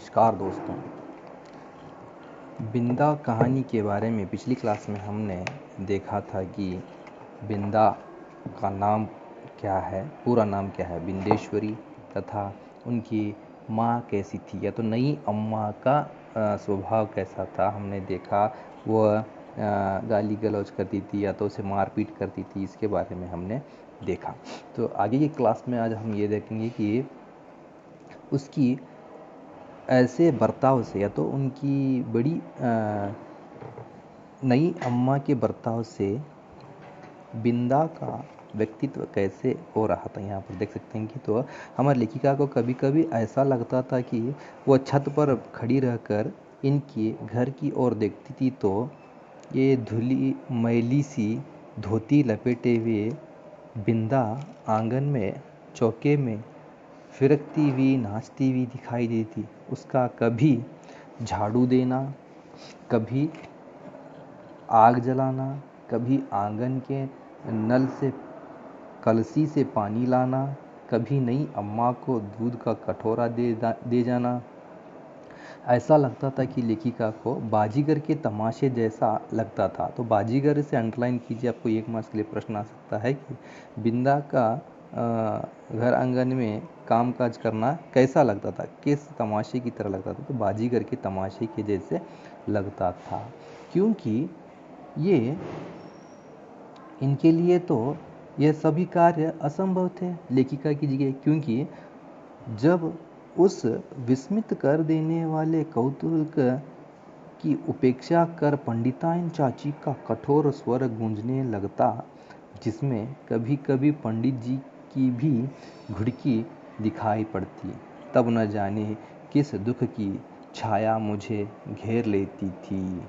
नमस्कार दोस्तों। बिंदा कहानी के बारे में पिछली क्लास में हमने देखा था कि बिंदा का नाम क्या है, पूरा नाम क्या है, बिंदेश्वरी, तथा उनकी माँ कैसी थी या तो नई अम्मा का स्वभाव कैसा था। हमने देखा वह गाली गलौज करती थी या तो उसे मारपीट करती थी, इसके बारे में हमने देखा। तो आगे की क्लास में आज हम ये देखेंगे कि उसकी ऐसे बर्ताव से या तो उनकी बड़ी नई अम्मा के बर्ताव से बिंदा का व्यक्तित्व कैसे हो रहा था। यहाँ पर देख सकते हैं कि तो हमारी लेखिका को कभी कभी ऐसा लगता था कि वह छत पर खड़ी रहकर इनके घर की ओर देखती थी तो ये धुली मैली सी धोती लपेटे हुए बिंदा आंगन में चौके में फिरकती हुई नाचती हुई दिखाई देती। उसका कभी झाड़ू देना, कभी आग जलाना, कभी आंगन के नल से कलसी से पानी लाना, कभी नई अम्मा को दूध का कटोरा दे जाना। ऐसा लगता था कि लेखिका को बाजीगर के तमाशे जैसा लगता था। तो बाजीगर से अंडरलाइन कीजिए, आपको 1 मार्क्स के लिए प्रश्न आ सकता है कि बिंदा का घर आंगन में कामकाज करना कैसा लगता था, किस तमाशे की तरह लगता था। तो बाजीगर के तमाशे के जैसे लगता था, क्योंकि ये इनके लिए तो यह सभी कार्य असंभव थे लेखिका की जगह, क्योंकि जब उस विस्मित कर देने वाले कौतूहल की उपेक्षा कर पंडिताइन चाची का कठोर स्वर गूंजने लगता, जिसमें कभी कभी पंडित जी की भी घुड़की दिखाई पड़ती, तब न जाने किस दुख की छाया मुझे घेर लेती थी,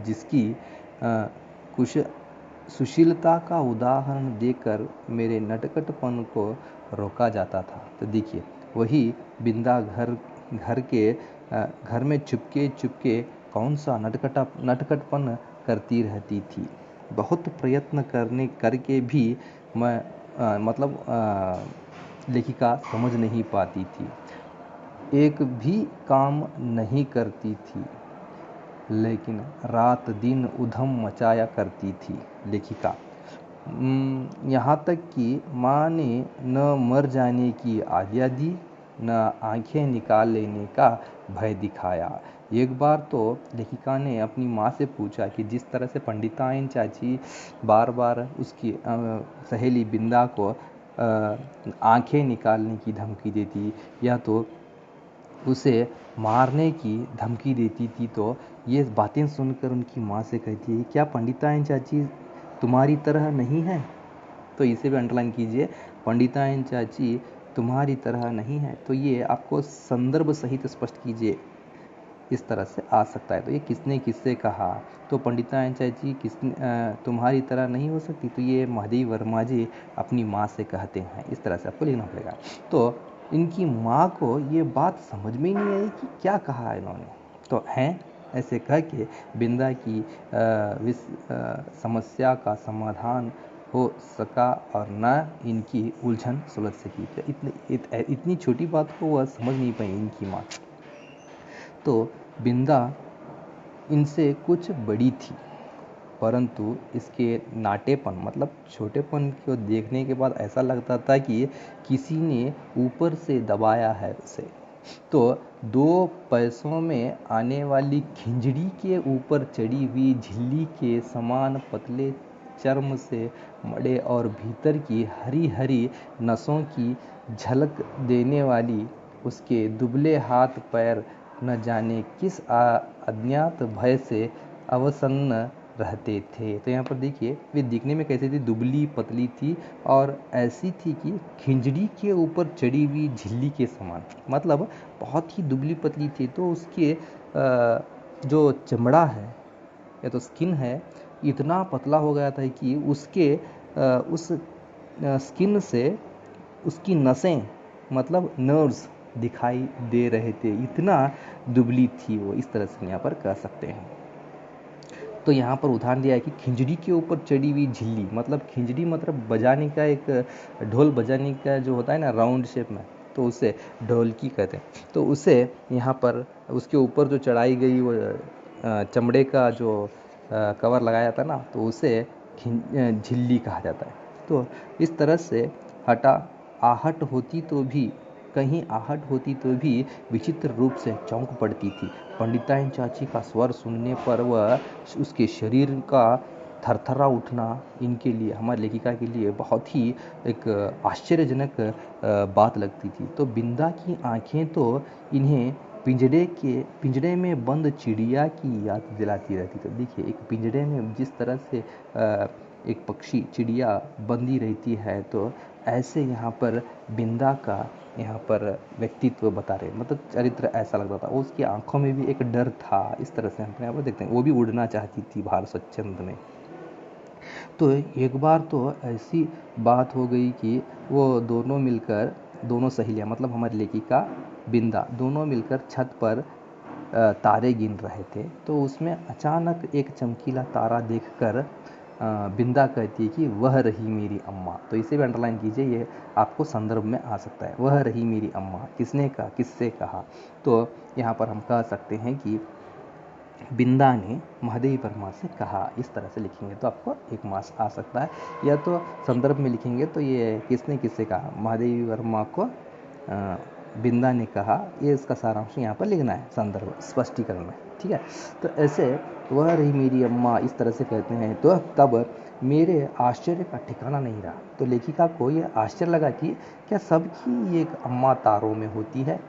जिसकी कुछ सुशीलता का उदाहरण देकर मेरे नटखटपन को रोका जाता था। तो देखिए, वही बिंदा घर में चुपके कौन सा नटखटपन करती रहती थी। बहुत प्रयत्न करके भी लेखिका समझ नहीं पाती थी, एक भी काम नहीं करती थी, लेकिन रात दिन उधम मचाया करती थी लेखिका। यहाँ तक कि माँ ने न मर जाने की आज्ञा दी, न आंखें निकाल लेने का भय दिखाया। एक बार तो लेखिका ने अपनी माँ से पूछा कि जिस तरह से पंडिताइन चाची बार बार उसकी सहेली बिंदा को आंखें निकालने की धमकी देती या तो उसे मारने की धमकी देती थी, तो ये बातें सुनकर उनकी माँ से कहती है, क्या पंडिताइन चाची तुम्हारी तरह नहीं है। तो इसे भी अंडरलाइन कीजिए, पंडिताइन चाची तुम्हारी तरह नहीं है। तो ये आपको संदर्भ सहित स्पष्ट कीजिए, इस तरह से आ सकता है। तो ये किससे कहा, तो पंडिताइन चाची तुम्हारी तरह नहीं हो सकती, तो ये महादेव वर्मा जी अपनी माँ से कहते हैं। इस तरह से आपको लिखना पड़ेगा। तो इनकी माँ को ये बात समझ में ही नहीं आई कि क्या कहा इन्होंने। तो हैं ऐसे कह के बिंदा की समस्या का समाधान हो सका और न इनकी उलझन सुलझ सकी। इतनी छोटी बात को वह समझ नहीं पाई इनकी माँ। तो बिंदा इनसे कुछ बड़ी थी, परंतु इसके नाटेपन मतलब छोटेपन को देखने के बाद ऐसा लगता था कि किसी ने ऊपर से दबाया है उसे। तो 2 पैसों में आने वाली खिंजड़ी के ऊपर चढ़ी हुई झिल्ली के समान पतले चर्म से मड़े और भीतर की हरी हरी नसों की झलक देने वाली उसके दुबले हाथ पैर न जाने किस अज्ञात भय से अवसन्न रहते थे। तो यहाँ पर देखिए, वे दिखने में कैसी थी, दुबली पतली थी और ऐसी थी कि खिंजड़ी के ऊपर चढ़ी हुई झिल्ली के समान, मतलब बहुत ही दुबली पतली थी। तो उसके जो चमड़ा है या तो स्किन है, इतना पतला हो गया था कि उसके उस स्किन से उसकी नसें मतलब नर्व्स दिखाई दे रहे थे, इतना दुबली थी वो। इस तरह से यहाँ पर कह सकते हैं। तो यहाँ पर उदाहरण दिया है कि खिंजड़ी के ऊपर चढ़ी हुई झिल्ली, मतलब खिंजड़ी मतलब बजाने का, एक ढोल बजाने का जो होता है ना राउंड शेप में, तो उसे ढोलकी कहते हैं। तो उसे यहाँ पर उसके ऊपर जो चढ़ाई गई वो चमड़े का जो कवर लगाया था ना, तो उसे झिल्ली कहा जाता है। तो इस तरह से आहट होती तो भी कहीं आहट होती तो भी विचित्र रूप से चौंक पड़ती थी। पंडिताइन चाची का स्वर सुनने पर वह उसके शरीर का थरथरा उठना इनके लिए, हमारी लेखिका के लिए बहुत ही एक आश्चर्यजनक बात लगती थी। तो बिंदा की आंखें तो इन्हें पिंजड़े में बंद चिड़िया की याद दिलाती रहती। तो देखिए, एक पिंजड़े में जिस तरह से एक पक्षी चिड़िया बंदी रहती है, तो ऐसे यहाँ पर बिंदा का यहाँ पर व्यक्तित्व बता रहे, मतलब चरित्र ऐसा लगता था। उसकी आंखों में भी एक डर था। इस तरह से हम यहाँ पर देखते हैं, वो भी उड़ना चाहती थी बाहर स्वच्छंद में। तो एक बार तो ऐसी बात हो गई कि वो दोनों सहेलियाँ, मतलब हमारी लेखिका बिंदा, दोनों मिलकर छत पर तारे गिन रहे थे। तो उसमें अचानक एक चमकीला तारा देखकर बिंदा कहती है कि वह रही मेरी अम्मा। तो इसे भी अंडरलाइन कीजिए, ये आपको संदर्भ में आ सकता है। वह रही मेरी अम्मा, किससे कहा? तो यहाँ पर हम कह सकते हैं कि बिंदा ने महादेवी वर्मा से कहा। इस तरह से लिखेंगे तो आपको एक मार्क्स आ सकता है। या तो संदर्भ में लिखेंगे तो ये किससे कहा, महादेवी वर्मा को बिंदा ने कहा, ये इसका सारांश यहाँ पर लिखना है संदर्भ स्पष्टीकरण में, ठीक है। तो ऐसे वह रही मेरी अम्मा इस तरह से कहते हैं, तो तब मेरे आश्चर्य का ठिकाना नहीं रहा। तो लेखिका को यह आश्चर्य लगा कि क्या सबकी एक अम्मा तारों में होती है,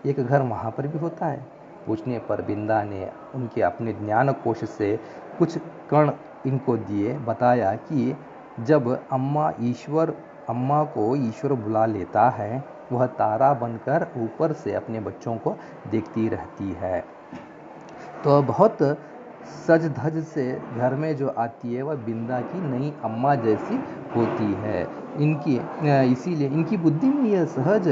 एक घर वहाँ पर भी होता है? पूछने पर बिंदा ने उनके अपने ज्ञान कोश से कुछ कण इनको दिए, बताया कि जब अम्मा को ईश्वर बुला लेता है, वह तारा बनकर ऊपर से अपने बच्चों को देखती रहती है। तो बहुत सज धज से घर में जो आती है वह बिंदा की नई अम्मा जैसी होती है। इसीलिए इनकी बुद्धि में यह सहज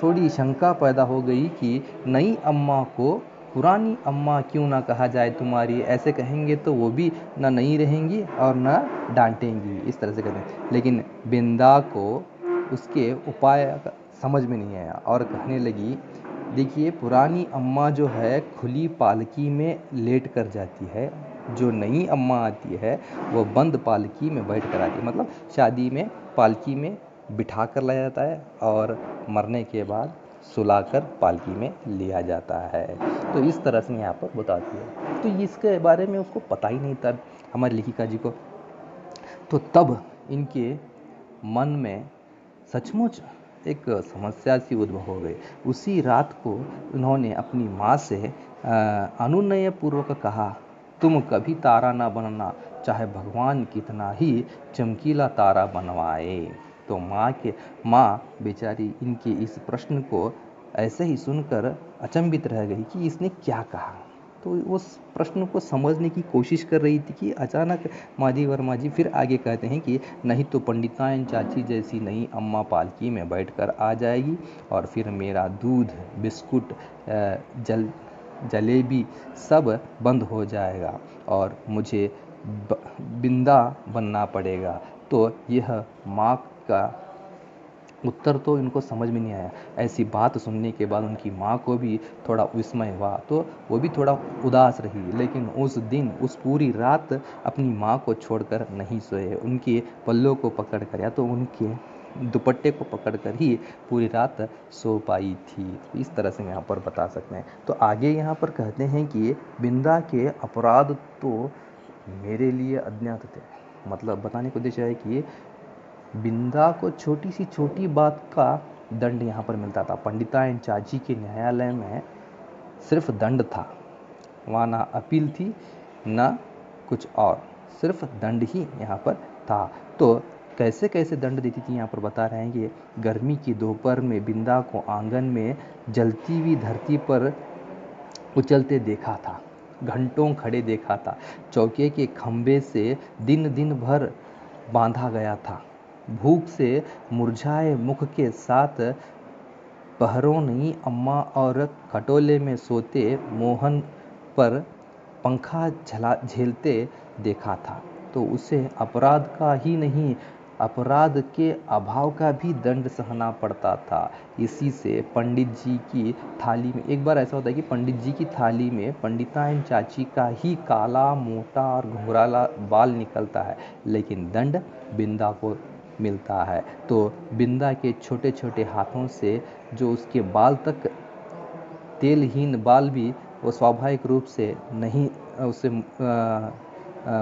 थोड़ी शंका पैदा हो गई कि नई अम्मा को पुरानी अम्मा क्यों ना कहा जाए तुम्हारी। ऐसे कहेंगे तो वो भी ना नई रहेंगी और ना डांटेंगी, इस तरह से कहते हैं। लेकिन बिंदा को उसके उपाय समझ में नहीं आया और कहने लगी, देखिए पुरानी अम्मा जो है खुली पालकी में लेट कर जाती है, जो नई अम्मा आती है वो बंद पालकी में बैठ कर आती है। मतलब शादी में पालकी में बिठा कर लाया जाता है और मरने के बाद सुलाकर पालकी में लिया जाता है। तो इस तरह से यहाँ पर बताती है। तो इसके बारे में उसको पता ही नहीं था, हमारी लेखिका जी को। तो तब इनके मन में सचमुच एक समस्या सी उद्भव हो गई। उसी रात को उन्होंने अपनी माँ से अनुनय पूर्वक कहा, तुम कभी तारा ना बनना, चाहे भगवान कितना ही चमकीला तारा बनवाए। तो माँ बेचारी इनके इस प्रश्न को ऐसे ही सुनकर अचंभित रह गई कि इसने क्या कहा। तो उस प्रश्न को समझने की कोशिश कर रही थी कि अचानक महादेवी वर्मा जी फिर आगे कहते हैं कि नहीं तो पंडिताइन चाची जैसी नई अम्मा पालकी में बैठकर आ जाएगी और फिर मेरा दूध, बिस्कुट, जलेबी सब बंद हो जाएगा और मुझे बिंदा बनना पड़ेगा। तो यह माँ का उत्तर तो इनको समझ में नहीं आया। ऐसी बात सुनने के बाद उनकी माँ को भी थोड़ा विस्मय हुआ, तो वो भी थोड़ा उदास रही। लेकिन उस दिन उस पूरी रात अपनी माँ को छोड़कर नहीं सोए, उनके पल्लों को पकड़कर या तो उनके दुपट्टे को पकड़कर ही पूरी रात सो पाई थी। इस तरह से यहाँ पर बता सकते हैं। तो आगे यहाँ पर कहते हैं कि बिंदा के अपराध तो मेरे लिए अज्ञात थे। मतलब बताने का उद्देश्य है कि बिंदा को छोटी सी छोटी बात का दंड यहाँ पर मिलता था। पंडिताइन चाची के न्यायालय में सिर्फ दंड था, वहाँ ना अपील थी ना कुछ और, सिर्फ दंड ही यहाँ पर था। तो कैसे कैसे दंड देती थी यहाँ पर बता रहे हैं कि गर्मी की दोपहर में बिंदा को आंगन में जलती हुई धरती पर उछलते देखा था, घंटों खड़े देखा था, चौके के खंभे से दिन भर बांधा गया था, भूख से मुरझाए मुख के साथ पहरों नई अम्मा और खटोले में सोते मोहन पर पंखा झेलते देखा था। तो उसे अपराध का ही नहीं अपराध के अभाव का भी दंड सहना पड़ता था। इसी से पंडित जी की थाली में, एक बार ऐसा होता है कि पंडित जी की थाली में पंडिताइन चाची का ही काला मोटा और घुंघराला बाल निकलता है, लेकिन दंड बिंदा को मिलता है। तो बिंदा के छोटे छोटे हाथों से जो उसके बाल तक, तेलहीन बाल भी वो स्वाभाविक रूप से नहीं, उसे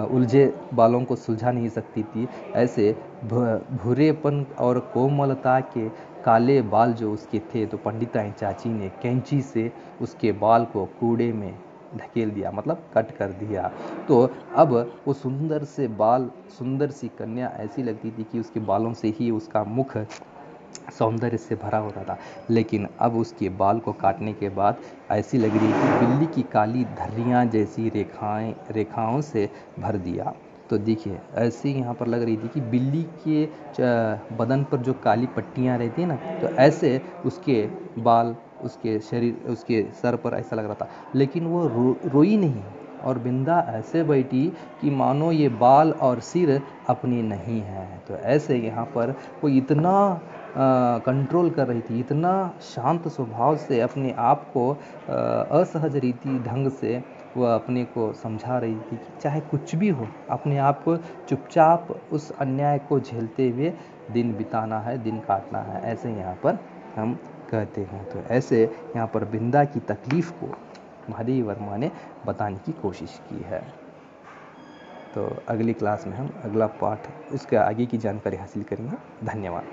उलझे बालों को सुलझा नहीं सकती थी। ऐसे भूरेपन और कोमलता के काले बाल जो उसके थे, तो पंडिताइन चाची ने कैंची से उसके बाल को कूड़े में धकेल दिया, मतलब कट कर दिया। तो अब वो सुंदर से बाल, सुंदर सी कन्या ऐसी लगती थी कि उसके बालों से ही उसका मुख सौंदर्य से भरा होता था, लेकिन अब उसके बाल को काटने के बाद ऐसी लग रही थी बिल्ली की काली धर्रियाँ जैसी रेखाओं से भर दिया। तो देखिए ऐसे यहाँ पर लग रही थी कि बिल्ली के बदन पर जो काली पट्टियाँ रहती हैं ना, तो ऐसे उसके बाल, उसके शरीर, उसके सर पर ऐसा लग रहा था, लेकिन वो रोई नहीं। और बिंदा ऐसे बैठी कि मानो ये बाल और सिर अपनी नहीं है। तो ऐसे यहाँ पर वो इतना कंट्रोल कर रही थी, इतना शांत स्वभाव से अपने आप को असहज रीति ढंग से वह अपने को समझा रही थी कि चाहे कुछ भी हो, अपने आप को चुपचाप उस अन्याय को झेलते हुए दिन बिताना है, दिन काटना है, ऐसे यहाँ पर हम कहते हैं। तो ऐसे यहाँ पर बिंदा की तकलीफ़ को महादेवी वर्मा ने बताने की कोशिश की है। तो अगली क्लास में हम अगला पाठ, उसके आगे की जानकारी हासिल करेंगे। धन्यवाद।